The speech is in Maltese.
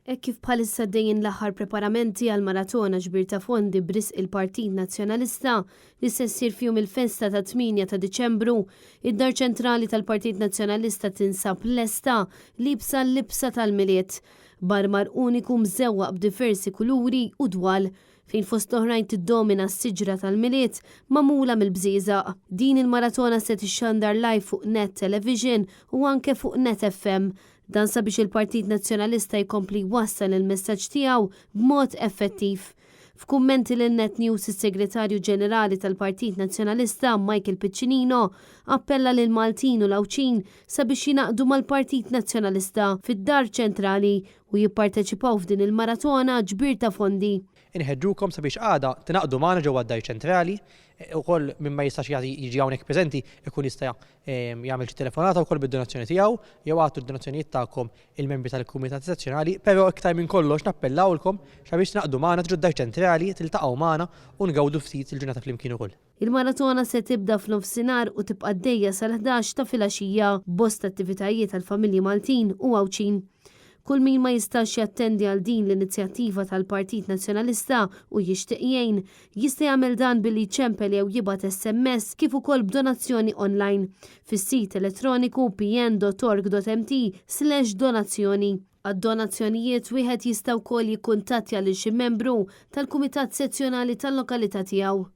Kif bħalissa dejjin l-aħħar preparamenti għal maratona ġbir ta' fondi bris il-Partit Nazzjonalista li se ssir fjum il-festa ta' 8 ta' Diċembru, id-dar ċentrali tal-Partit Nazzjonalista tinsab lesta libsa l-libsa tal-miliet, barmar uniku mżewwaq b'diversi kuluri u dwal fejn fost oħrajn tiddomina s-siġra tal-miliet mamula mill-bżiżaq. Din il-maratona se tixxandar live fuq Net Television u anke fuq Net FM. Dan sabiex il-Partit Nazzjonalista jkompli wassal il-messaġġ tiegħu b'mod effettiv. F'kummenti lil Net News is-Segretarju Ġenerali tal-Partit Nazzjonalista Michael Piccinino appella lil Maltin u Lawċin sabiex jinaqdu mal-Partit Nazzjonalista fid-dar ċentrali u jipparteċipaw f'din il-maratona ġbir ta' fondi. Inħeġġukom sabiex għada tinaqdu magħna ġewwa d-dar ċentrali, ukoll min ma jistax jiġi hawnhekk preżenti ikun jista' jagħmel xi telefonata wkoll bid-donazzjoni tiegħu jew għatu d-donazzjonijiet tagħkom il-membri tal-Kumitat Sezzjonali, però iktar minn kollox nappellawlkom sabiex tinaqdu magħna tiġu d-dar ċentrali, tiltaqgħu magħna u ngawdu ftit il-ġurnata flimkien ukoll. Il-maratona se tibda f'nofsinhar u tibqa' għaddejja sal-11 ta' filgħaxija bosta attivitajiet tal-familji Maltin u Għawċin. Kull min ma jistax jattendi għal din l-inizjattiva tal-Partit Nazzjonalista u jixtieq jgħin jista' jagħmel dan billi jċempel jew jibgħat SMS kif ukoll b'donazzjoni online fis-sit elettroniku pn.org.mt/donazzjoni. Għad-donazzjonijiet wieħed jista' wkoll jikkuntattja lil xi membru tal-Kumitat Sezzjonali tal-lokalità tiegħu.